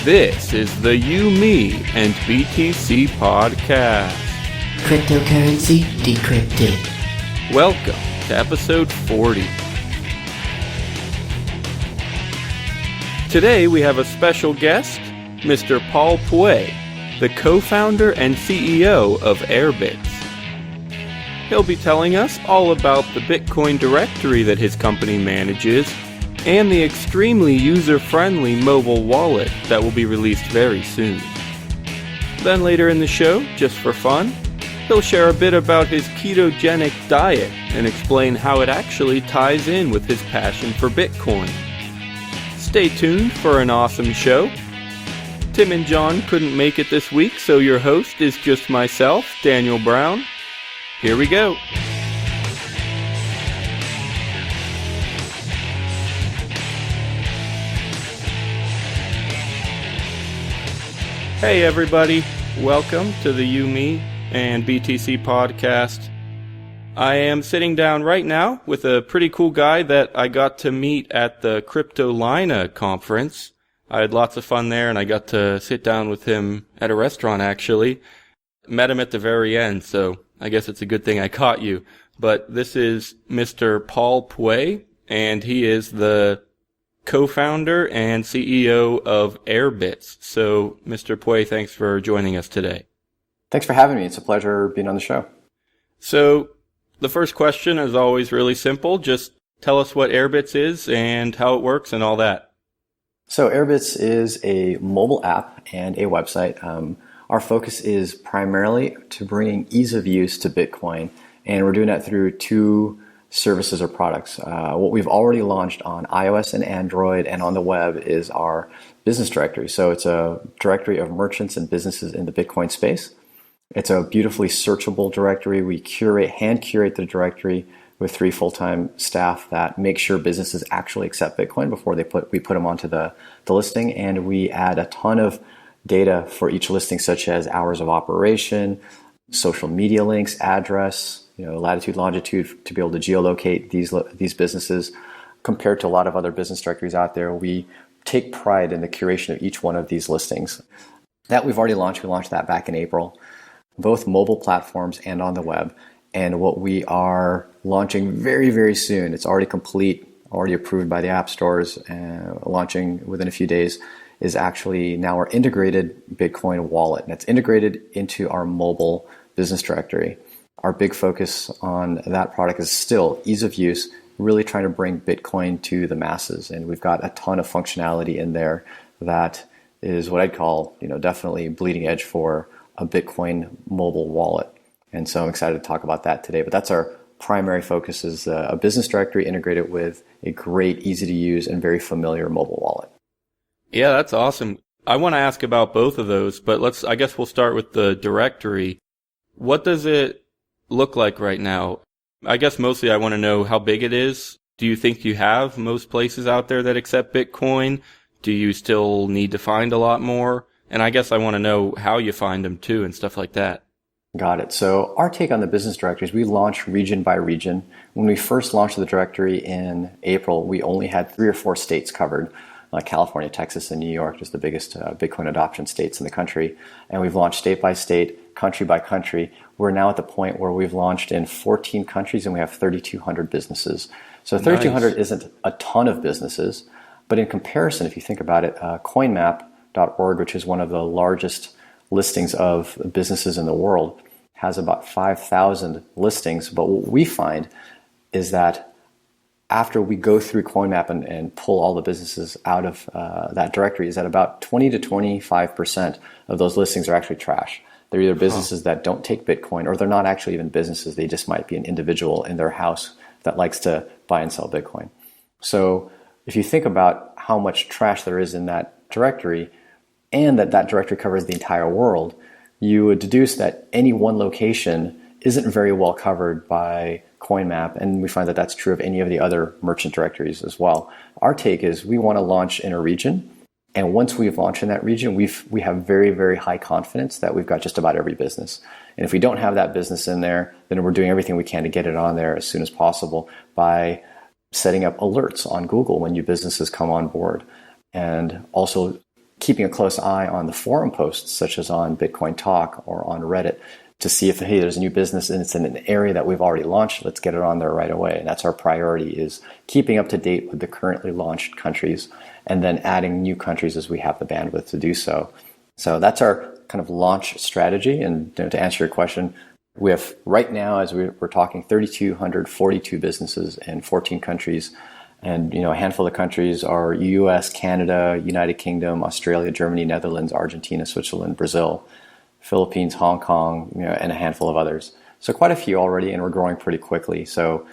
This is the You, Me, and BTC podcast. Cryptocurrency decrypted. Welcome to episode 40. Today we have a special guest, Mr. Paul Puey, the co-founder and CEO of Airbitz. He'll be telling us all about the Bitcoin directory that his company manages and the extremely user-friendly mobile wallet that will be released very soon. Then later in the show, just for fun, he'll share a bit about his ketogenic diet and explain how it actually ties in with his passion for Bitcoin. Stay tuned for an awesome show. Tim and John couldn't make it this week, so your host is just myself, Daniel Brown. Here we go. Hey everybody, welcome to the You, Me, and BTC podcast. I am sitting down right now with a pretty cool guy that I got to meet at the Cryptolina conference. I had lots of fun there and I got to sit down with him at a restaurant actually. Met him at the very end, so I guess it's a good thing I caught you. But this is Mr. Paul Puey, and he is the co-founder and CEO of Airbitz. So, Mr. Puey, thanks for joining us today. Thanks for having me. It's a pleasure being on the show. So, the first question is always really simple. Just tell us what Airbitz is and how it works and all that. So, Airbitz is a mobile app and a website. Our focus is primarily to bringing ease of use to Bitcoin, and we're doing that through two services or products. What we've already launched on iOS and Android and on the web is our business directory. So it's a directory of merchants and businesses in the Bitcoin space. It's a beautifully searchable directory. We hand curate the directory with 3 full-time staff that make sure businesses actually accept Bitcoin before we put them onto the listing. And we add a ton of data for each listing, such as hours of operation, social media links, address, latitude, longitude, to be able to geolocate these businesses. Compared to a lot of other business directories out there, we take pride in the curation of each one of these listings. That we've already launched. We launched that back in April, both mobile platforms and on the web. And what we are launching very, very soon, it's already complete, already approved by the app stores, launching within a few days, is actually now our integrated Bitcoin wallet. And it's integrated into our mobile business directory. Our big focus on that product is still ease of use, really trying to bring Bitcoin to the masses. And we've got a ton of functionality in there that is what I'd call, definitely bleeding edge for a Bitcoin mobile wallet. And so I'm excited to talk about that today. But that's our primary focus, is a business directory integrated with a great, easy to use and very familiar mobile wallet. Yeah, that's awesome. I want to ask about both of those, but I guess we'll start with the directory. What does it look like right now? I guess mostly I want to know how big it is. Do you think you have most places out there that accept Bitcoin? Do you still need to find a lot more? And I guess I want to know how you find them too and stuff like that. Got it. So our take on the business directories, we launch region by region. When we first launched the directory in April, we only had 3 or 4 states covered. California, Texas, and New York, just the biggest Bitcoin adoption states in the country. And we've launched state by state, country by country. We're now at the point where we've launched in 14 countries and we have 3,200 businesses. So 3,200 isn't a ton of businesses, but in comparison, if you think about it, coinmap.org, which is one of the largest listings of businesses in the world, has about 5,000 listings. But what we find is that after we go through CoinMap and pull all the businesses out of that directory, is that about 20 to 25% of those listings are actually trash. They're either businesses that don't take Bitcoin, or they're not actually even businesses. They just might be an individual in their house that likes to buy and sell Bitcoin. So if you think about how much trash there is in that directory, and that directory covers the entire world, you would deduce that any one location isn't very well covered by CoinMap, and we find that that's true of any of the other merchant directories as well. Our take is we want to launch in a region, and once we've launched in that region, we have very, very high confidence that we've got just about every business. And if we don't have that business in there, then we're doing everything we can to get it on there as soon as possible by setting up alerts on Google when new businesses come on board, and also keeping a close eye on the forum posts, such as on Bitcoin Talk or on Reddit, to see if, hey, there's a new business and it's in an area that we've already launched, let's get it on there right away. And that's our priority, is keeping up to date with the currently launched countries and then adding new countries as we have the bandwidth to do so. So that's our kind of launch strategy. And to answer your question, we have right now, as we're talking, 3,242 businesses in 14 countries. And a handful of countries are US, Canada, United Kingdom, Australia, Germany, Netherlands, Argentina, Switzerland, Brazil, Philippines, Hong Kong, and a handful of others. So quite a few already, and we're growing pretty quickly. So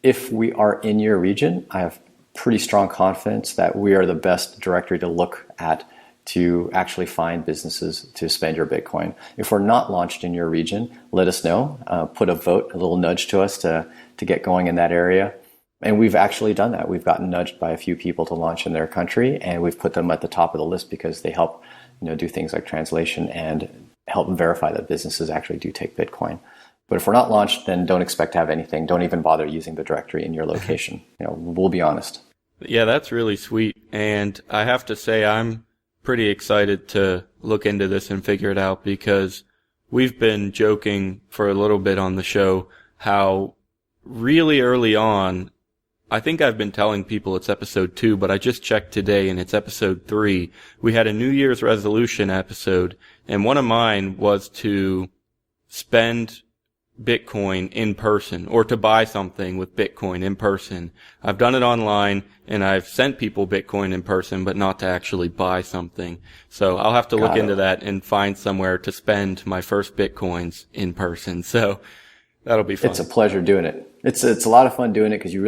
if we are in your region, I have pretty strong confidence that we are the best directory to look at to actually find businesses to spend your Bitcoin. If we're not launched in your region, let us know. Put a vote, a little nudge to us to get going in that area. And we've actually done that. We've gotten nudged by a few people to launch in their country, and we've put them at the top of the list because they help do things like translation and help them verify that businesses actually do take Bitcoin. But if we're not launched, then don't expect to have anything. Don't even bother using the directory in your location. We'll be honest. Yeah, that's really sweet. And I have to say, I'm pretty excited to look into this and figure it out, because we've been joking for a little bit on the show how really early on, I think I've been telling people it's episode 2, but I just checked today and it's episode 3. We had a New Year's resolution episode, and one of mine was to spend Bitcoin in person, or to buy something with Bitcoin in person. I've done it online, and I've sent people Bitcoin in person, but not to actually buy something. So I'll have to look into that and find somewhere to spend my first Bitcoins in person. So that'll be fun. It's a pleasure doing it. It's a lot of fun doing it, because you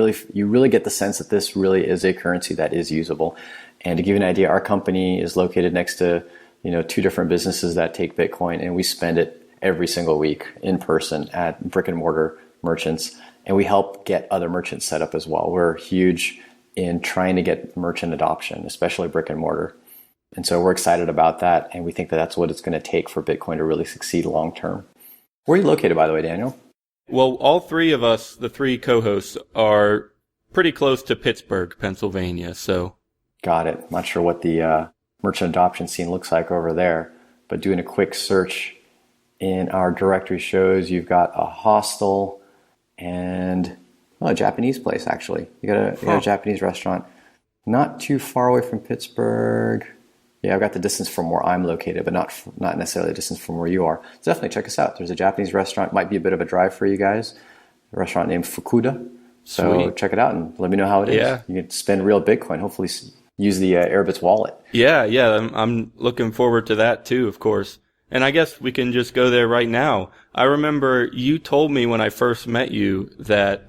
really get the sense that this really is a currency that is usable. And to give you an idea, our company is located next to 2 different businesses that take Bitcoin, and we spend it every single week in person at brick and mortar merchants, and we help get other merchants set up as well. We're huge in trying to get merchant adoption, especially brick and mortar. And so we're excited about that, and we think that that's what it's going to take for Bitcoin to really succeed long term. Where are you located, by the way, Daniel? Well, all 3 of us, the 3 co-hosts, are pretty close to Pittsburgh, Pennsylvania, so. Got it. Not sure what the merchant adoption scene looks like over there, but doing a quick search in our directory shows you've got a hostel and a Japanese place, actually. You got a Japanese restaurant not too far away from Pittsburgh. Yeah, I've got the distance from where I'm located, but not necessarily the distance from where you are. So definitely check us out. There's a Japanese restaurant. Might be a bit of a drive for you guys. A restaurant named Fukuda. So Sweet. Check it out and let me know how it is. Yeah. You can spend real Bitcoin. Hopefully use the Airbitz wallet. Yeah. I'm looking forward to that too, of course. And I guess we can just go there right now. I remember you told me when I first met you that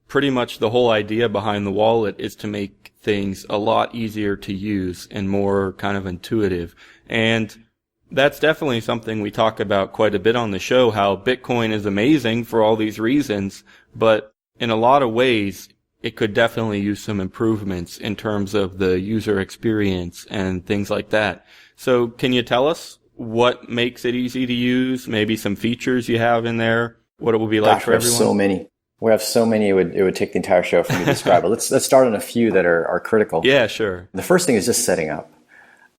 pretty much the whole idea behind the wallet is to make things a lot easier to use and more kind of intuitive. And that's definitely something we talk about quite a bit on the show, how Bitcoin is amazing for all these reasons, but in a lot of ways, it could definitely use some improvements in terms of the user experience and things like that. So can you tell us what makes it easy to use? Maybe some features you have in there, what it will be like for everyone? So many. We have so many, it would take the entire show for me to describe it. Let's start on a few that are critical. Yeah, sure. The first thing is just setting up.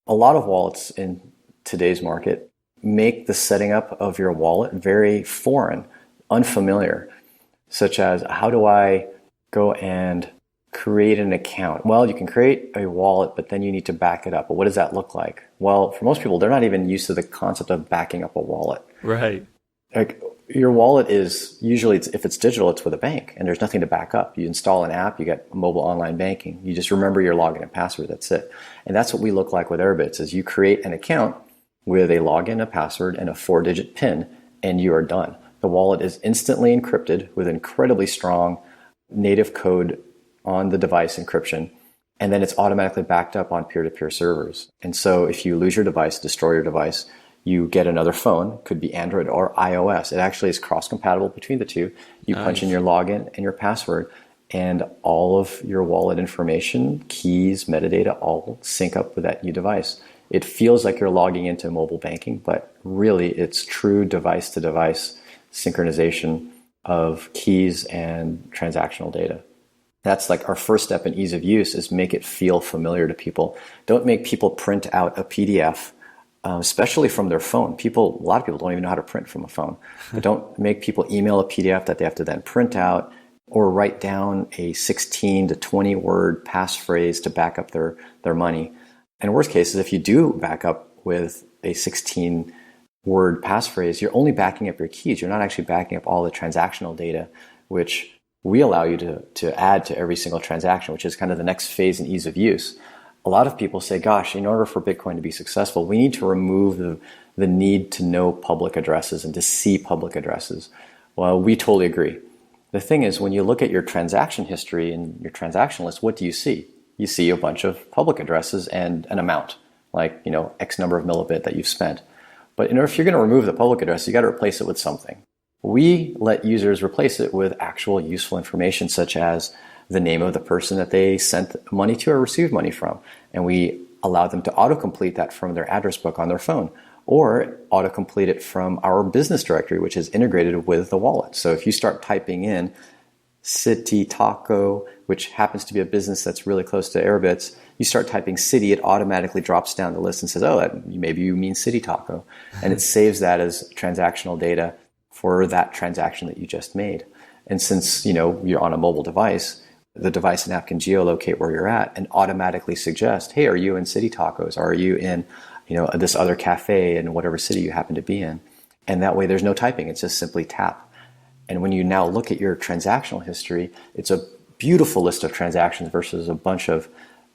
A lot of wallets in today's market make the setting up of your wallet very foreign, unfamiliar, such as how do I go and create an account? Well, you can create a wallet, but then you need to back it up. But what does that look like? Well, for most people, they're not even used to the concept of backing up a wallet. Right. Like, your wallet is usually, if it's digital, it's with a bank, and there's nothing to back up. You install an app, you get mobile online banking. You just remember your login and password, that's it. And that's what we look like with Airbitz, is you create an account with a login, a password, and a 4-digit PIN, and you are done. The wallet is instantly encrypted with incredibly strong native code on the device encryption, and then it's automatically backed up on peer-to-peer servers. And so if you lose your device, destroy your device, you get another phone, could be Android or iOS. It actually is cross-compatible between the two. You punch in your login and your password, and all of your wallet information, keys, metadata, all sync up with that new device. It feels like you're logging into mobile banking, but really it's true device-to-device synchronization of keys and transactional data. That's like our first step in ease of use, is make it feel familiar to people. Don't make people print out a PDF, especially from their phone. A lot of people don't even know how to print from a phone. But don't make people email a PDF that they have to then print out, or write down a 16 to 20 word passphrase to back up their money. And worst case is, if you do back up with a 16 word passphrase, you're only backing up your keys. You're not actually backing up all the transactional data, which we allow you to add to every single transaction, which is kind of the next phase in ease of use. A lot of people say, gosh, in order for Bitcoin to be successful, we need to remove the need to know public addresses and to see public addresses. Well, we totally agree. The thing is, when you look at your transaction history and your transaction list, what do you see? You see a bunch of public addresses and an amount, like, X number of millibit that you've spent. But if you're going to remove the public address, you got to replace it with something. We let users replace it with actual useful information, such as the name of the person that they sent money to or received money from. And we allow them to autocomplete that from their address book on their phone, or autocomplete it from our business directory, which is integrated with the wallet. So if you start typing in City Taco, which happens to be a business that's really close to Airbitz, you start typing city, it automatically drops down the list and says, oh, maybe you mean City Taco. And it saves that as transactional data for that transaction that you just made. And since you're on a mobile device, the device and app can geolocate where you're at and automatically suggest, hey, are you in City Tacos? Are you in this other cafe in whatever city you happen to be in? And that way there's no typing, it's just simply tap. And when you now look at your transactional history, it's a beautiful list of transactions versus a bunch of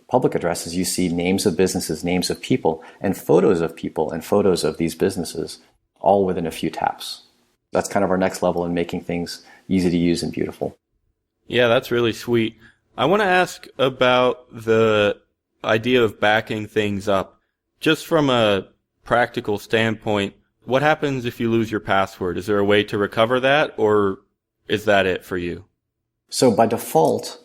public addresses. You see names of businesses, names of people, and photos of people and photos of these businesses, all within a few taps. That's kind of our next level in making things easy to use and beautiful. Yeah, that's really sweet. I want to ask about the idea of backing things up. Just from a practical standpoint, what happens if you lose your password? Is there a way to recover that, or is that it for you? So by default,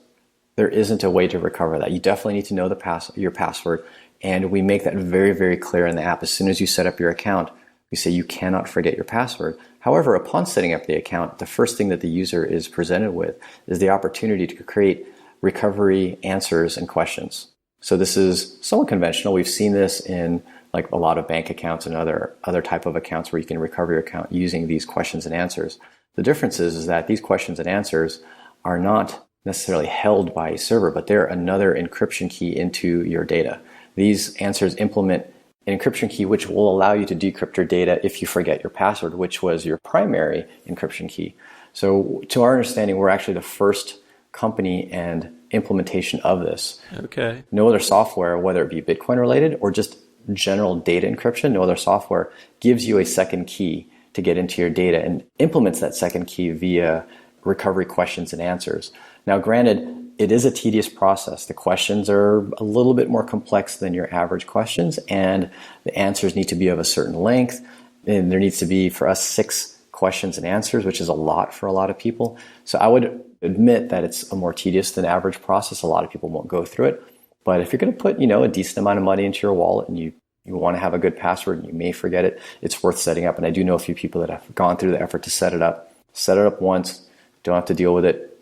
there isn't a way to recover that. You definitely need to know your password, and we make that very, very clear in the app. As soon as you set up your account, we say you cannot forget your password. However, upon setting up the account, the first thing that the user is presented with is the opportunity to create recovery answers and questions. So this is somewhat conventional. We've seen this in like a lot of bank accounts and other type of accounts where you can recover your account using these questions and answers. The difference is that these questions and answers are not necessarily held by a server, but they're another encryption key into your data. These answers implement an encryption key which will allow you to decrypt your data if you forget your password, which was your primary encryption key. So to our understanding, we're actually the first company and implementation of this. Okay. No other software, whether it be Bitcoin related or just general data encryption, no other software gives you a second key to get into your data and implements that second key via recovery questions and answers. Now, granted, it is a tedious process. The questions are a little bit more complex than your average questions, and the answers need to be of a certain length. And there needs to be, for us, 6 questions and answers, which is a lot for a lot of people. So I would admit that it's a more tedious than average process. A lot of people won't go through it. But if you're going to put, a decent amount of money into your wallet and you want to have a good password and you may forget it, it's worth setting up. And I do know a few people that have gone through the effort to set it up. Set it up once, don't have to deal with it,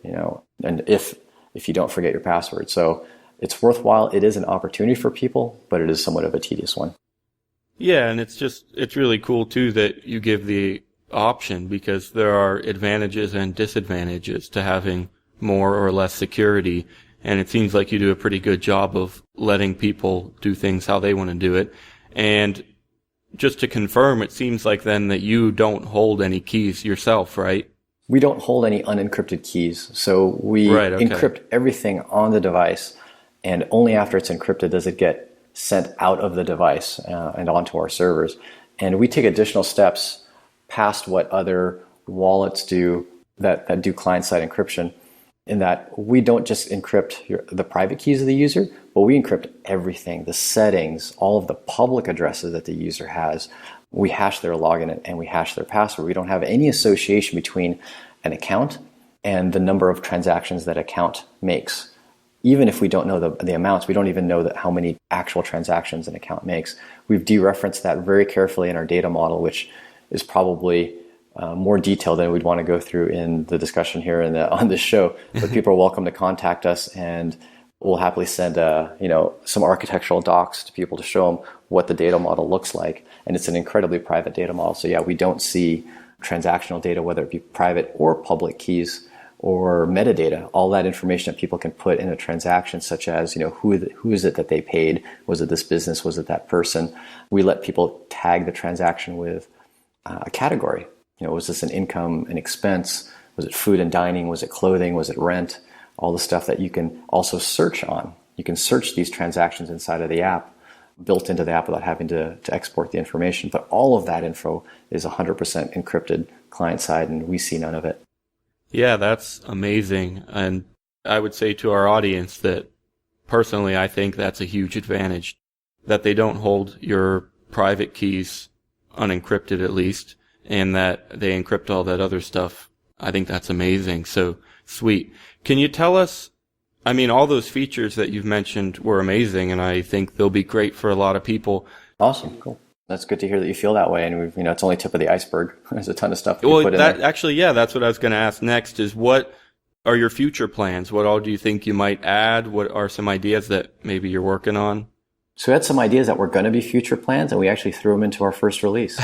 and if you don't forget your password. So it's worthwhile. It is an opportunity for people, but it is somewhat of a tedious one. Yeah, and it's really cool too that you give the option, because there are advantages and disadvantages to having more or less security. And it seems like you do a pretty good job of letting people do things how they want to do it. And just to confirm, it seems like then that you don't hold any keys yourself, right? We don't hold any unencrypted keys. So we encrypt everything on the device, and only after it's encrypted does it get sent out of the device and onto our servers. And we take additional steps past what other wallets do that do client-side encryption, in that we don't just encrypt the private keys of the user, but we encrypt everything, the settings, all of the public addresses that the user has. We hash their login and we hash their password. We don't have any association between an account and the number of transactions that account makes. Even if we don't know the amounts, we don't even know how many actual transactions an account makes. We've dereferenced that very carefully in our data model, which is probably more detail than we'd want to go through in the discussion here and on this show. But people are welcome to contact us, and we'll happily send some architectural docs to people to show them what the data model looks like. And it's an incredibly private data model. So yeah, we don't see transactional data, whether it be private or public keys or metadata, all that information that people can put in a transaction, such as, who is it that they paid? Was it this business? Was it that person? We let people tag the transaction with a category. Was this an income, an expense? Was it food and dining? Was it clothing? Was it rent? All the stuff that you can also search on. You can search these transactions inside of the app, built into the app without having to export the information. But all of that info is 100% encrypted client side, and we see none of it. Yeah, that's amazing. And I would say to our audience that personally, I think that's a huge advantage, that they don't hold your private keys unencrypted at least, and that they encrypt all that other stuff. I think that's amazing. So sweet. Can you tell us, all those features that you've mentioned were amazing, and I think they'll be great for a lot of people. Awesome. Cool. That's good to hear that you feel that way. And it's only tip of the iceberg. There's a ton of stuff that you put in there. Actually, yeah, that's what I was going to ask next is, what are your future plans? What all do you think you might add? What are some ideas that maybe you're working on? So we had some ideas that were going to be future plans, and we actually threw them into our first release.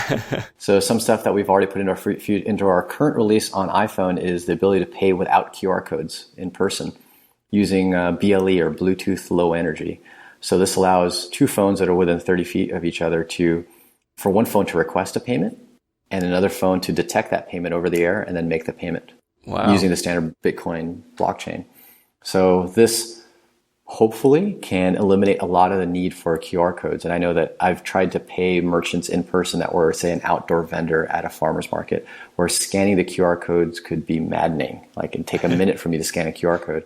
So some stuff that we've already put into our current release on iPhone is the ability to pay without QR codes in person using BLE, or Bluetooth Low Energy. So this allows two phones that are within 30 feet of each other for one phone to request a payment and another phone to detect that payment over the air and then make the payment. Wow. Using the standard Bitcoin blockchain. So this hopefully can eliminate a lot of the need for QR codes. And I know that I've tried to pay merchants in person that were, say, an outdoor vendor at a farmer's market, where scanning the QR codes could be maddening. Like, it'd take a minute for me to scan a QR code.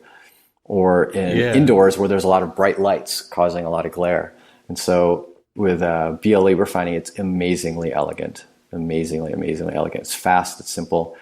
Or indoors where there's a lot of bright lights causing a lot of glare. And so with BLE, we're finding it's amazingly elegant. Amazingly elegant. It's fast, it's simple,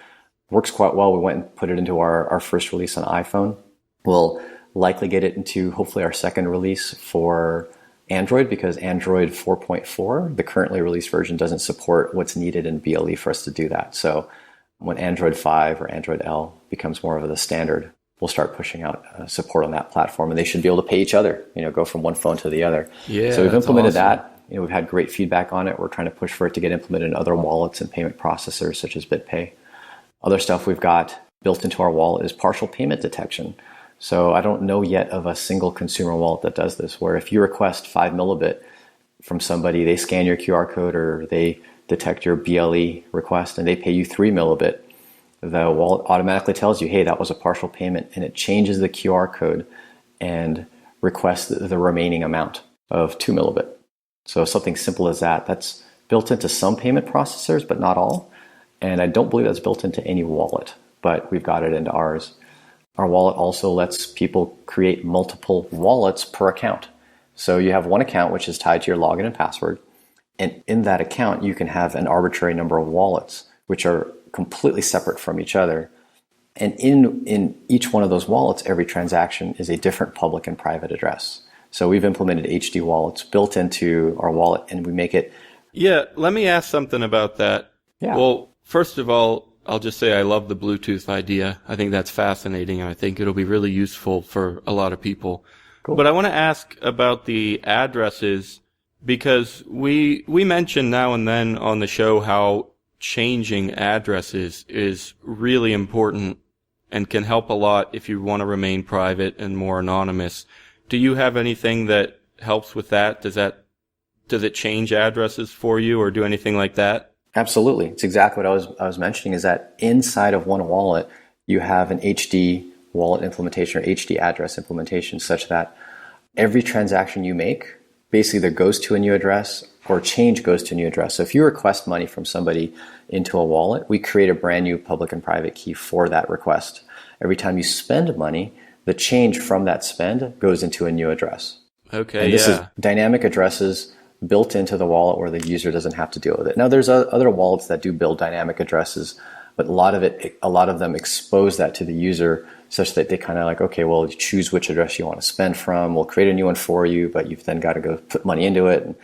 works quite well. We went and put it into our first release on iPhone. We'll likely get it into hopefully our second release for Android, because Android 4.4, the currently released version, doesn't support what's needed in BLE for us to do that. So when Android 5 or Android L becomes more of the standard, we'll start pushing out support on that platform, and they should be able to pay each other, go from one phone to the other. Yeah, so we've implemented that. We've had great feedback on it. We're trying to push for it to get implemented in other wallets and payment processors such as BitPay. Other stuff we've got built into our wallet is partial payment detection. So I don't know yet of a single consumer wallet that does this, where if you request 5 millibit from somebody, they scan your QR code or they detect your BLE request and they pay you 3 millibit. The wallet automatically tells you, hey, that was a partial payment, and it changes the QR code and requests the remaining amount of 2 millibit. So something simple as that. That's built into some payment processors, but not all. And I don't believe that's built into any wallet, but we've got it into ours. Our wallet also lets people create multiple wallets per account. So you have one account which is tied to your login and password. And in that account, you can have an arbitrary number of wallets, which are completely separate from each other. And in each one of those wallets, every transaction is a different public and private address. So we've implemented HD wallets built into our wallet, and we make it... Yeah, let me ask something about that. Yeah. Well, first of all, I'll just say I love the Bluetooth idea. I think that's fascinating, and I think it'll be really useful for a lot of people. Cool. But I want to ask about the addresses, because we mention now and then on the show how changing addresses is really important and can help a lot if you want to remain private and more anonymous. Do you have anything that helps with that? Does it change addresses for you or do anything like that? Absolutely. It's exactly what I was mentioning, is that inside of one wallet, you have an HD wallet implementation or HD address implementation, such that every transaction you make basically either goes to a new address or change goes to a new address. So if you request money from somebody into a wallet, we create a brand new public and private key for that request. Every time you spend money, the change from that spend goes into a new address. Okay, and this is dynamic addresses built into the wallet where the user doesn't have to deal with it. Now, there's other wallets that do build dynamic addresses, but a lot of them expose that to the user such that they kind of like, okay, well, you choose which address you want to spend from. We'll create a new one for you, but you've then got to go put money into it and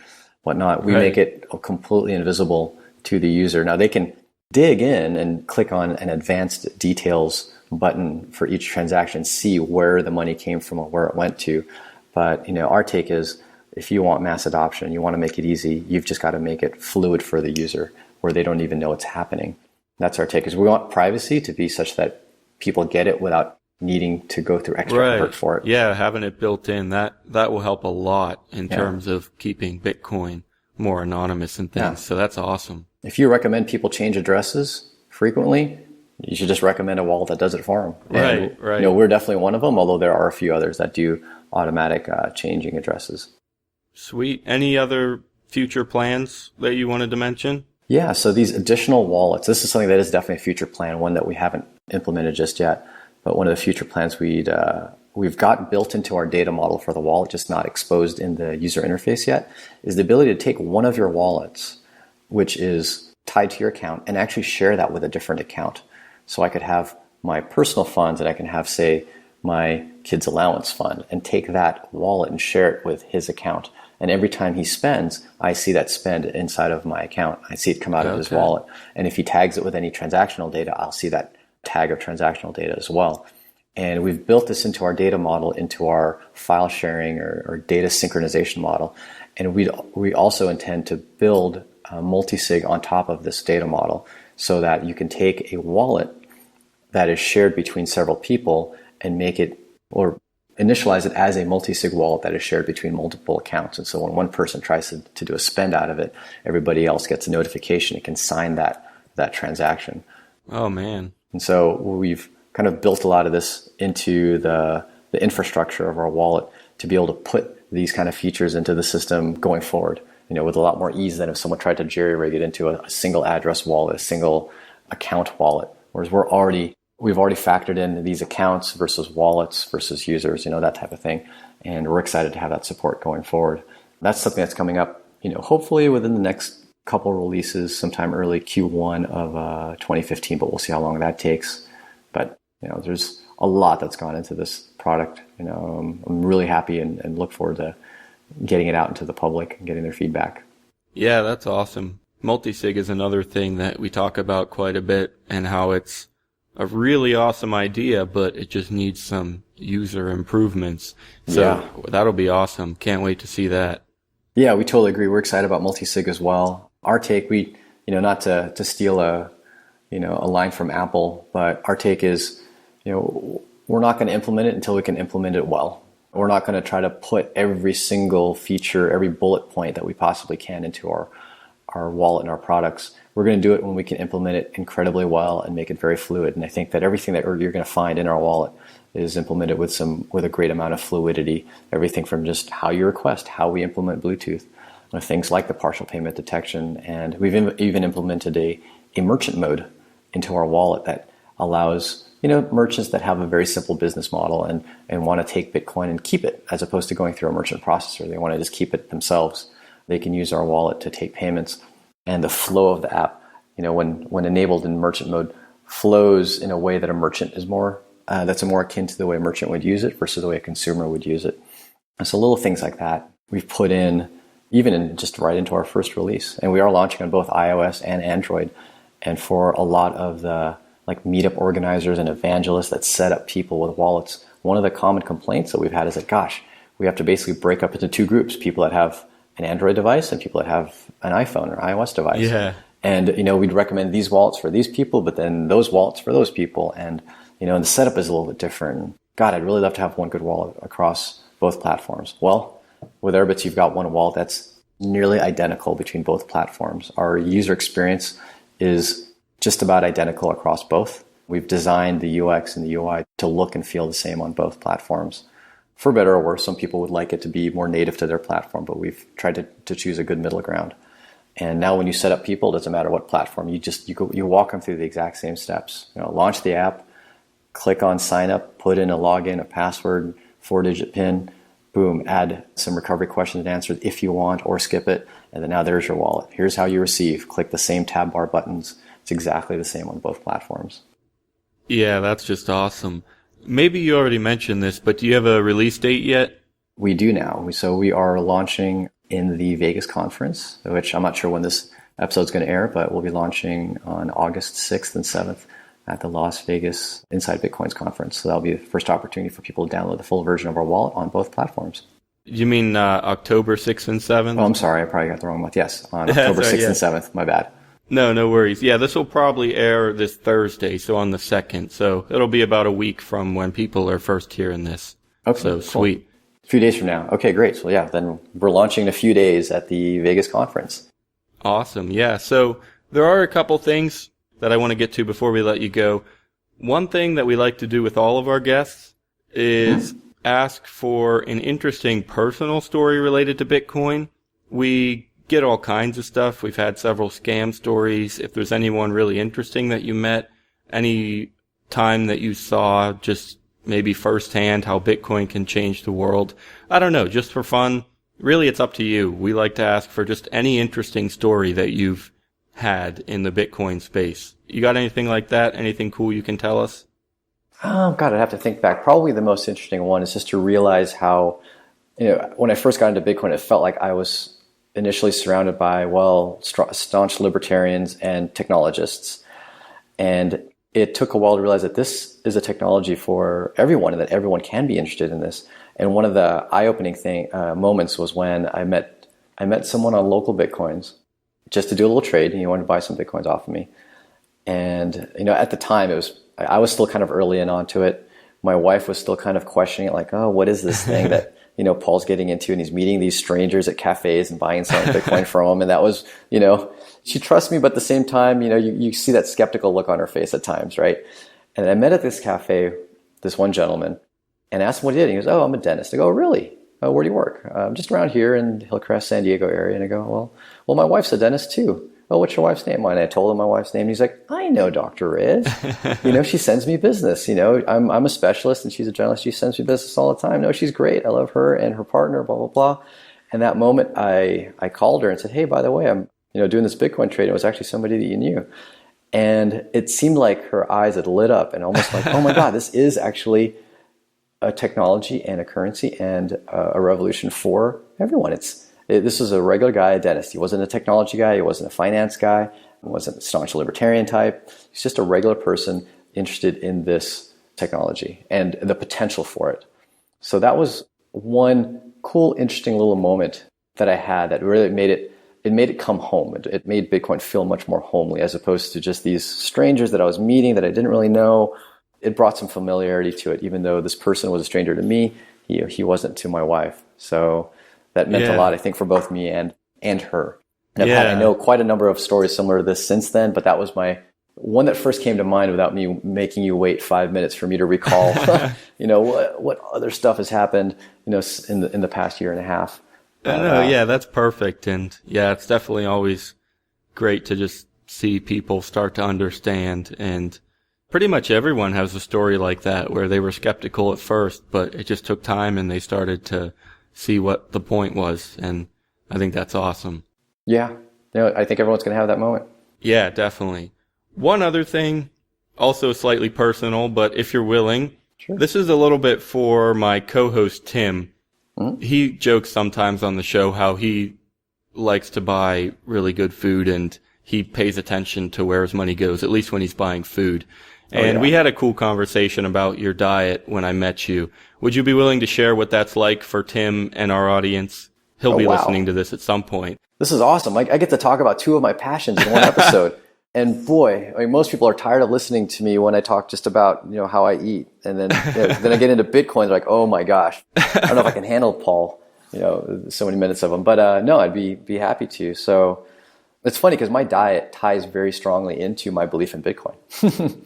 whatnot. We make it completely invisible to the user. Now, they can dig in and click on an advanced details button for each transaction, see where the money came from or where it went to. But, our take is if you want mass adoption, you want to make it easy, you've just got to make it fluid for the user where they don't even know it's happening. That's our take, is we want privacy to be such that people get it without needing to go through extra effort for it. Yeah, having it built in, that will help a lot in terms of keeping Bitcoin more anonymous and things. Yeah. So that's awesome. If you recommend people change addresses frequently, you should just recommend a wallet that does it for them. Right. We're definitely one of them, although there are a few others that do automatic changing addresses. Sweet. Any other future plans that you wanted to mention? Yeah, so these additional wallets, this is something that is definitely a future plan, one that we haven't implemented just yet. But one of the future plans we've got built into our data model for the wallet, just not exposed in the user interface yet, is the ability to take one of your wallets, which is tied to your account, and actually share that with a different account. So I could have my personal funds and I can have, say, my kid's allowance fund, and take that wallet and share it with his account. And every time he spends, I see that spend inside of my account. I see it come out of his wallet. And if he tags it with any transactional data, I'll see that tag of transactional data as well. And we've built this into our data model, into our file sharing or data synchronization model. And we also intend to build a multi-sig on top of this data model so that you can take a wallet that is shared between several people and make it, or initialize it as a multi-sig wallet that is shared between multiple accounts. And so when one person tries to do a spend out of it, everybody else gets a notification and can sign that transaction. Oh, man. And so we've kind of built a lot of this into the infrastructure of our wallet to be able to put these kind of features into the system going forward, with a lot more ease than if someone tried to jerry-rig it into a single address wallet, a single account wallet. Whereas we've already factored in these accounts versus wallets versus users, that type of thing. And we're excited to have that support going forward. That's something that's coming up, hopefully within the next couple releases, sometime early Q1 of 2015, but we'll see how long that takes. But, there's a lot that's gone into this product. I'm really happy and look forward to getting it out into the public and getting their feedback. Yeah, that's awesome. Multisig is another thing that we talk about quite a bit, and how it's a really awesome idea, but it just needs some user improvements. So That'll be awesome. Can't wait to see that. Yeah, we totally agree. We're excited about multisig as well. Our take, not to steal a line from Apple, but our take is, we're not going to implement it until we can implement it well. We're not going to try to put every single feature, every bullet point that we possibly can into our wallet and our products. We're going to do it when we can implement it incredibly well and make it very fluid. And I think that everything that you're going to find in our wallet is implemented with a great amount of fluidity. Everything from just how you request, how we implement Bluetooth, things like the partial payment detection. And we've even implemented a merchant mode into our wallet that allows merchants that have a very simple business model and want to take Bitcoin and keep it, as opposed to going through a merchant processor. They want to just keep it themselves. They can use our wallet to take payments. And the flow of the app, when enabled in merchant mode, flows in a way that a merchant is that's more akin to the way a merchant would use it versus the way a consumer would use it. And so little things like that we've put in, just right into our first release. And we are launching on both iOS and Android. And for a lot of the meetup organizers and evangelists that set up people with wallets, one of the common complaints that we've had is that, we have to basically break up into two groups: people that have an Android device and people that have an iPhone or iOS device. Yeah. And, we'd recommend these wallets for these people, but then those wallets for those people. And, and the setup is a little bit different. I'd really love to have one good wallet across both platforms. Well, with Airbitz, you've got one wallet that's nearly identical between both platforms. Our user experience is just about identical across both. We've designed the UX and the UI to look and feel the same on both platforms. For better or worse, some people would like it to be more native to their platform, but we've tried to choose a good middle ground. And now when you set up people, it doesn't matter what platform, you walk them through the exact same steps. Launch the app, click on sign up, put in a login, a password, 4-digit PIN, boom, add some recovery questions and answers if you want, or skip it. And then now there's your wallet. Here's how you receive. Click the same tab bar buttons. It's exactly the same on both platforms. Yeah, that's just awesome. Maybe you already mentioned this, but do you have a release date yet? We do now. So we are launching in the Vegas conference, which I'm not sure when this episode's going to air, but we'll be launching on August 6th and 7th at the Las Vegas Inside Bitcoins conference. So that'll be the first opportunity for people to download the full version of our wallet on both platforms. You mean October 6th and 7th? Oh, I'm sorry. I probably got the wrong month. Yes, on October 6th and 7th. My bad. No worries. Yeah, this will probably air this Thursday, so on the 2nd. So it'll be about a week from when people are first hearing this. Okay, so cool. Sweet. A few days from now. Okay, great. So yeah, then we're launching in a few days at the Vegas conference. Awesome. Yeah. So there are a couple things that I want to get to before we let you go. One thing that we like to do with all of our guests is ask for an interesting personal story related to Bitcoin. We get all kinds of stuff. We've had several scam stories. If there's anyone really interesting that you met, any time that you saw just maybe firsthand how Bitcoin can change the world. I don't know, just for fun. Really, it's up to you. We like to ask for just any interesting story that you've had in the Bitcoin space. You got anything like that? Anything cool you can tell us? Oh, God, I'd have to think back. Probably the most interesting one is just to realize how, when I first got into Bitcoin, it felt like I was initially surrounded by, staunch libertarians and technologists. And it took a while to realize that this is a technology for everyone and that everyone can be interested in this. And one of the eye-opening moments was when I met someone on local Bitcoins just to do a little trade, and he wanted to buy some Bitcoins off of me. And at the time, I was still kind of early in onto it. My wife was still kind of questioning it, like, oh, what is this thing that Paul's getting into, and he's meeting these strangers at cafes and buying and selling Bitcoin from them. And that was, she trusts me, but at the same time, you see that skeptical look on her face at times, right? And I met at this cafe this one gentleman and asked him what he did. He goes, oh, I'm a dentist. I go, oh, really? Oh, where do you work? Just around here in Hillcrest, San Diego area. And I go, well, my wife's a dentist too. Oh, what's your wife's name? And I told him my wife's name. And he's like, I know Dr. Riz. She sends me business. I'm a specialist and she's a journalist. She sends me business all the time. No, she's great. I love her and her partner, blah, blah, blah. And that moment I called her and said, hey, by the way, I'm doing this Bitcoin trade. It was actually somebody that you knew. And it seemed like her eyes had lit up and almost like, oh my God, this is actually a technology and a currency and a revolution for everyone. This was a regular guy, a dentist. He wasn't a technology guy. He wasn't a finance guy. He wasn't a staunch libertarian type. He's just a regular person interested in this technology and the potential for it. So that was one cool, interesting little moment that I had that really made it come home. It made Bitcoin feel much more homely as opposed to just these strangers that I was meeting that I didn't really know. It brought some familiarity to it, even though this person was a stranger to me. He wasn't to my wife. So that meant a lot, I think, for both me and her. And I know quite a number of stories similar to this since then, but that was my one that first came to mind without me making you wait 5 minutes for me to recall, what other stuff has happened, in the past year and a half. That's perfect. And it's definitely always great to just see people start to understand. And pretty much everyone has a story like that where they were skeptical at first, but it just took time and they started to see what the point was. And I think that's awesome. Yeah. I think everyone's going to have that moment. Yeah, definitely. One other thing, also slightly personal, but if you're willing, sure. This is a little bit for my co-host, Tim. Mm-hmm. He jokes sometimes on the show how he likes to buy really good food and he pays attention to where his money goes, at least when he's buying food. And we had a cool conversation about your diet when I met you. Would you be willing to share what that's like for Tim and our audience? He'll be listening to this at some point. This is awesome. I get to talk about two of my passions in one episode. And boy, most people are tired of listening to me when I talk just about, how I eat. And then, then I get into Bitcoin. They're like, oh my gosh, I don't know if I can handle Paul, so many minutes of them. But no, I'd be happy to. So it's funny because my diet ties very strongly into my belief in Bitcoin.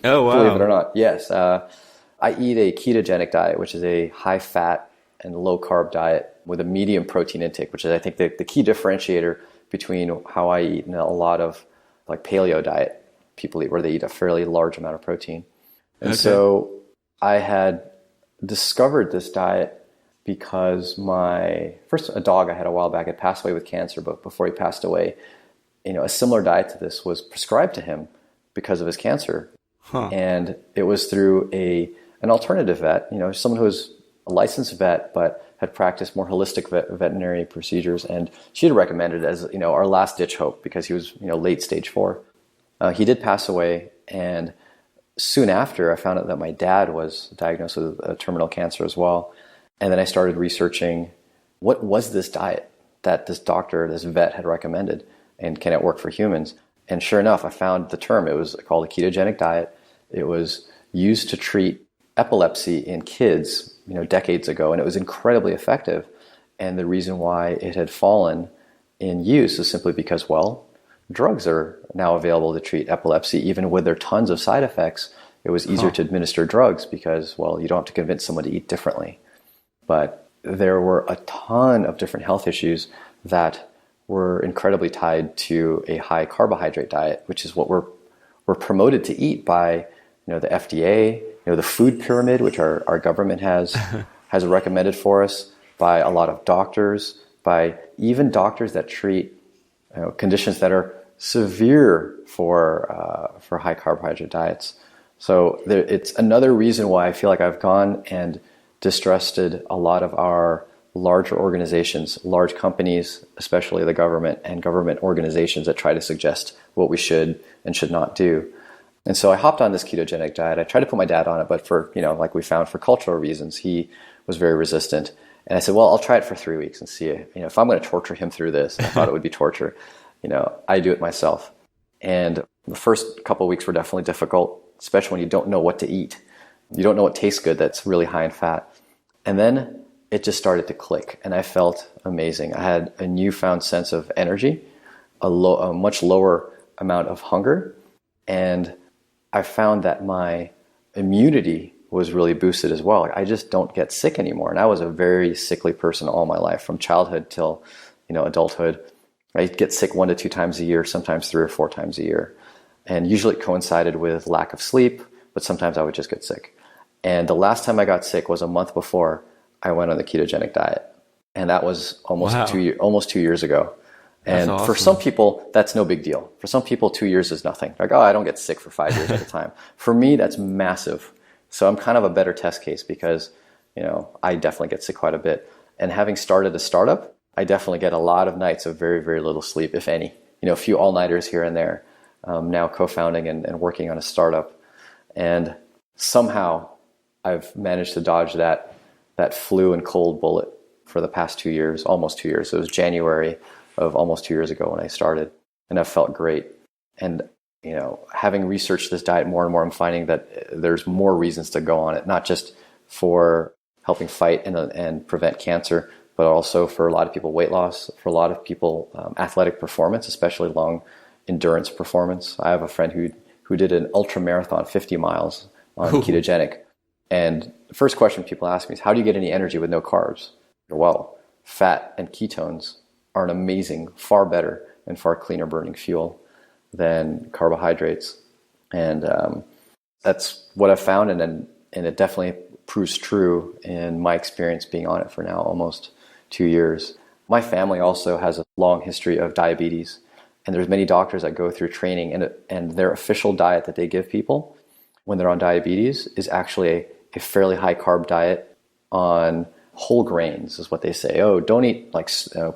Oh, wow. Believe it or not. Yes. I eat a ketogenic diet, which is a high fat and low carb diet with a medium protein intake, which is, I think, the key differentiator between how I eat and a lot of like paleo diet people eat, where they eat a fairly large amount of protein. And so I had discovered this diet because a dog I had a while back had passed away with cancer, but before he passed away, a similar diet to this was prescribed to him because of his cancer. Huh. And it was through an alternative vet, someone who was a licensed vet, but had practiced more holistic veterinary procedures, and she had recommended as our last ditch hope because he was late stage 4. He did pass away, and soon after I found out that my dad was diagnosed with a terminal cancer as well. And then I started researching what was this diet that this vet had recommended, and can it work for humans? And sure enough, I found the term. It was called a ketogenic diet. It was used to treat epilepsy in kids, decades ago, and it was incredibly effective. And the reason why it had fallen in use is simply because, drugs are now available to treat epilepsy, even with their tons of side effects. It was easier to administer drugs because, you don't have to convince someone to eat differently. But there were a ton of different health issues that were incredibly tied to a high carbohydrate diet, which is what we're promoted to eat by the FDA, the food pyramid, which our government has recommended for us, by a lot of doctors, by even doctors that treat conditions that are severe for high carbohydrate diets. So it's another reason why I feel like I've gone and distrusted a lot of our larger organizations, large companies, especially the government, and government organizations that try to suggest what we should and should not do. And so I hopped on this ketogenic diet. I tried to put my dad on it, but for, like we found, for cultural reasons, he was very resistant. And I said, I'll try it for 3 weeks and see, if I'm going to torture him through this. And I thought it would be torture. I do it myself. And the first couple of weeks were definitely difficult, especially when you don't know what to eat. You don't know what tastes good that's really high in fat. And then it just started to click, and I felt amazing. I had a newfound sense of energy, a much lower amount of hunger, and I found that my immunity was really boosted as well. I just don't get sick anymore, and I was a very sickly person all my life, from childhood till adulthood. I'd get sick 1 to 2 times a year, sometimes 3 or 4 times a year, and usually it coincided with lack of sleep, but sometimes I would just get sick. And the last time I got sick was a month before I went on the ketogenic diet, and that was almost 2 years ago. And awesome. For some people, that's no big deal. For some people, 2 years is nothing. Like, I don't get sick for 5 years at a time. For me, that's massive. So I'm kind of a better test case because, I definitely get sick quite a bit. And having started a startup, I definitely get a lot of nights of very, very little sleep, if any. A few all-nighters here and there. Now co-founding and working on a startup. And somehow I've managed to dodge that flu and cold bullet for the past 2 years, almost 2 years. It was January of almost 2 years ago when I started, and I've felt great. And, having researched this diet more and more, I'm finding that there's more reasons to go on it, not just for helping fight and prevent cancer, but also for a lot of people, weight loss, for a lot of people, athletic performance, especially long endurance performance. I have a friend who did an ultra marathon, 50 miles on ketogenic. And the first question people ask me is, how do you get any energy with no carbs? Well, fat and ketones are an amazing, far better and far cleaner burning fuel than carbohydrates. And that's what I've found, and it definitely proves true in my experience being on it for now almost 2 years. My family also has a long history of diabetes, and there's many doctors that go through training, and their official diet that they give people when they're on diabetes is actually a fairly high carb diet on whole grains, is what they say. Don't eat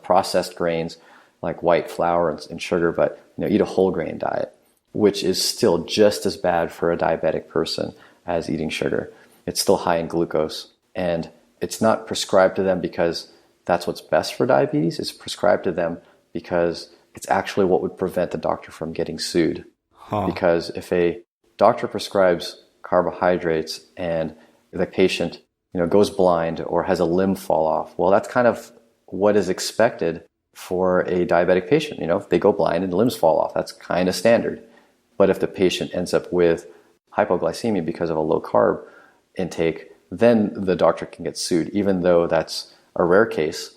processed grains like white flour and sugar, but eat a whole grain diet, which is still just as bad for a diabetic person as eating sugar. It's still high in glucose, and it's not prescribed to them because that's what's best for diabetes. It's prescribed to them because it's actually what would prevent the doctor from getting sued. Because if a doctor prescribes carbohydrates and the patient goes blind or has a limb fall off, well, that's kind of what is expected for a diabetic patient. If they go blind and limbs fall off, that's kind of standard. But if the patient ends up with hypoglycemia because of a low carb intake, then the doctor can get sued, even though that's a rare case,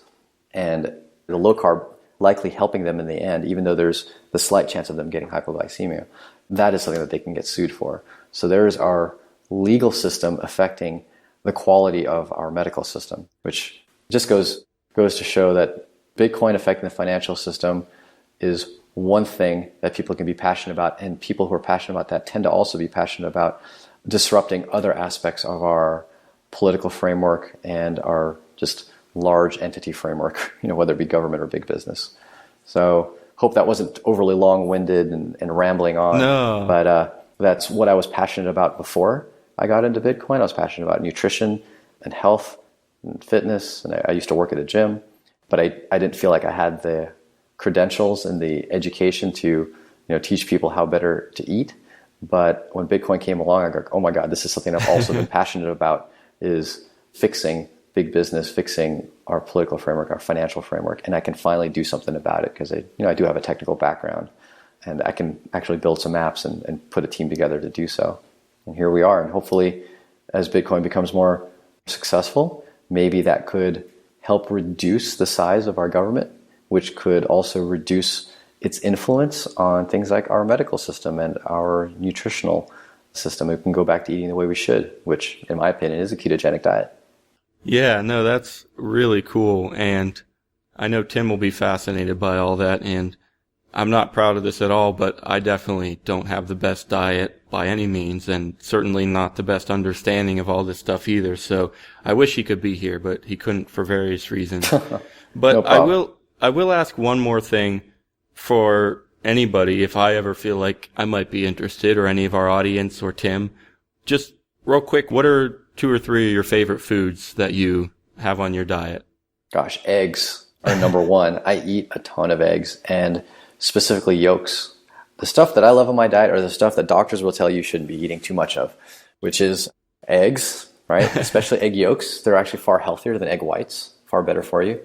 and the low carb likely helping them in the end, even though there's the slight chance of them getting hypoglycemia. That is something that they can get sued for. So there's our legal system affecting the quality of our medical system, which just goes to show that Bitcoin affecting the financial system is one thing that people can be passionate about, and people who are passionate about that tend to also be passionate about disrupting other aspects of our political framework and our just large entity framework, whether it be government or big business. So hope that wasn't overly long-winded and rambling on. No. But that's what I was passionate about before I got into Bitcoin. I was passionate about nutrition and health and fitness, and I used to work at a gym, but I didn't feel like I had the credentials and the education to teach people how better to eat. But when Bitcoin came along, I go, oh my God, this is something I've also been passionate about, is fixing big business, fixing our political framework, our financial framework, and I can finally do something about it because I do have a technical background, and I can actually build some apps and put a team together to do so. And here we are, and hopefully as Bitcoin becomes more successful, maybe that could help reduce the size of our government, which could also reduce its influence on things like our medical system and our nutritional system. We can go back to eating the way we should, which in my opinion is a ketogenic diet. Yeah, no, that's really cool. And I know Tim will be fascinated by all that. And I'm not proud of this at all, but I definitely don't have the best diet by any means, and certainly not the best understanding of all this stuff either. So I wish he could be here, but he couldn't for various reasons. But No I will ask one more thing for anybody if I ever feel like I might be interested, or any of our audience or Tim. Just real quick, what are 2 or 3 of your favorite foods that you have on your diet? Gosh, eggs are number one. I eat a ton of eggs, and specifically yolks. The stuff that I love on my diet are the stuff that doctors will tell you shouldn't be eating too much of, which is eggs, right? Especially egg yolks. They're actually far healthier than egg whites, far better for you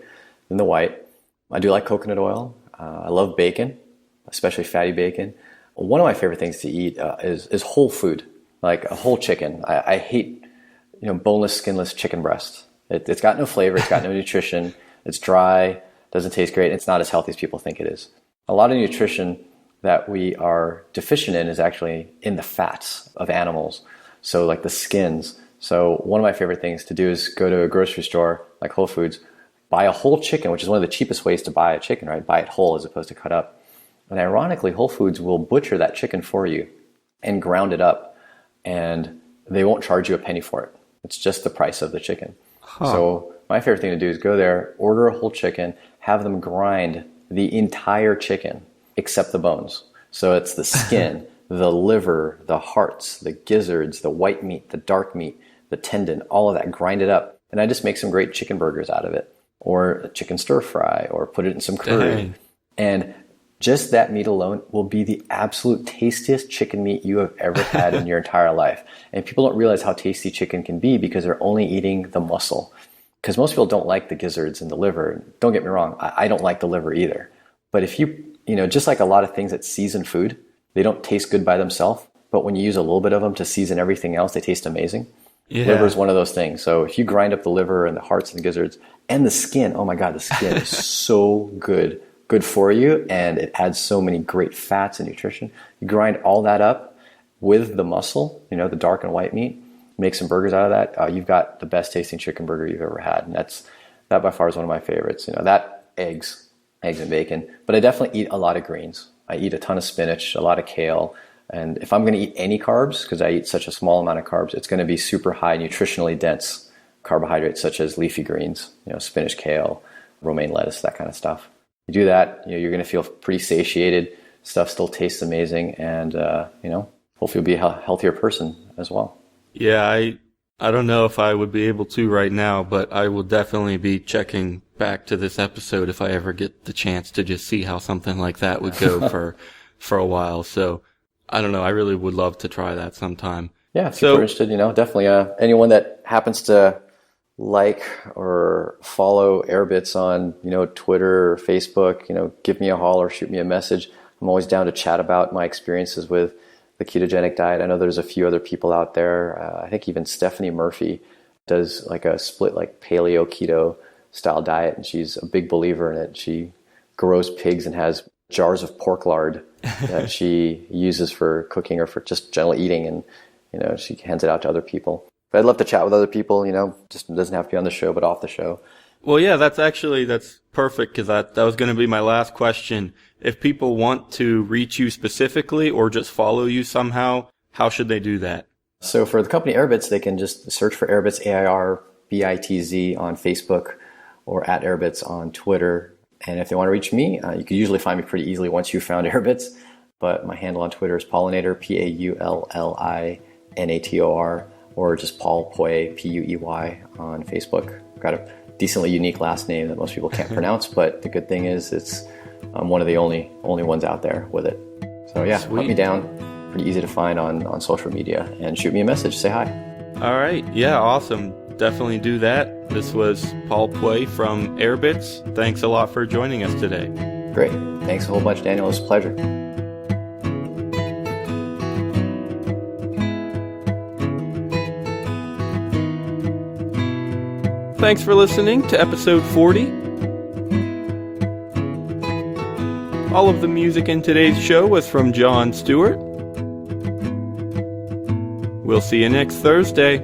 than the white. I do like coconut oil. I love bacon, especially fatty bacon. One of my favorite things to eat is whole food, like a whole chicken. I hate boneless, skinless chicken breast. It's got no flavor. It's got no nutrition. It's dry. Doesn't taste great. It's not as healthy as people think it is. A lot of nutrition that we are deficient in is actually in the fats of animals. So like the skins. So one of my favorite things to do is go to a grocery store like Whole Foods, buy a whole chicken, which is one of the cheapest ways to buy a chicken, right? Buy it whole as opposed to cut up. And ironically, Whole Foods will butcher that chicken for you and ground it up, and they won't charge you a penny for it. It's just the price of the chicken. So my favorite thing to do is go there, order a whole chicken, have them grind the entire chicken except the bones. So it's the skin, the liver, the hearts, the gizzards, the white meat, the dark meat, the tendon, all of that, grind it up. And I just make some great chicken burgers out of it, or a chicken stir fry, or put it in some curry. Dang. And just that meat alone will be the absolute tastiest chicken meat you have ever had in your entire life. And people don't realize how tasty chicken can be because they're only eating the muscle. Because most people don't like the gizzards and the liver. Don't get me wrong, I don't like the liver either. But if you just like a lot of things that season food, they don't taste good by themselves. But when you use a little bit of them to season everything else, they taste amazing. Yeah. Liver is one of those things. So if you grind up the liver and the hearts and the gizzards and the skin, oh my God, the skin is so good for you, and it adds so many great fats and nutrition. You grind all that up with the muscle, the dark and white meat, make some burgers out of that. You've got the best tasting chicken burger you've ever had, and that by far is one of my favorites. That eggs and bacon, but I definitely eat a lot of greens. I eat a ton of spinach, a lot of kale, and if I'm going to eat any carbs, because I eat such a small amount of carbs, it's going to be super high nutritionally dense carbohydrates such as leafy greens, spinach, kale, romaine lettuce, that kind of stuff. You do that, you're going to feel pretty satiated. Stuff still tastes amazing, and hopefully you'll be a healthier person as well. Yeah, I don't know if I would be able to right now, but I will definitely be checking back to this episode if I ever get the chance to just see how something like that would go for a while. So I don't know. I really would love to try that sometime. Yeah, if you're interested, definitely anyone that happens to like or follow Airbitz on, Twitter or Facebook, give me a holler, shoot me a message. I'm always down to chat about my experiences with the ketogenic diet. I know there's a few other people out there. I think even Stephanie Murphy does like a split like paleo keto style diet, and she's a big believer in it. She grows pigs and has jars of pork lard that she uses for cooking or for just general eating, and she hands it out to other people. But I'd love to chat with other people, just doesn't have to be on the show, but off the show. Well, yeah, that's perfect, because that was going to be my last question. If people want to reach you specifically or just follow you somehow, how should they do that? So for the company Airbitz, they can just search for Airbitz, AIRBITZ on Facebook or at Airbitz on Twitter. And if they want to reach me, you can usually find me pretty easily once you've found Airbitz. But my handle on Twitter is Paulinator, Paulinator, or just Paul Puey, Puey on Facebook. Got a decently unique last name that most people can't pronounce, but the good thing is I'm one of the only ones out there with it. So yeah, Sweet. Hunt me down. Pretty easy to find on social media, and shoot me a message. Say hi. All right. Yeah, awesome. Definitely do that. This was Paul Puey from Airbitz. Thanks a lot for joining us today. Great. Thanks a whole bunch, Daniel. It was a pleasure. Thanks for listening to episode 40. All of the music in today's show was from John Stewart. We'll see you next Thursday.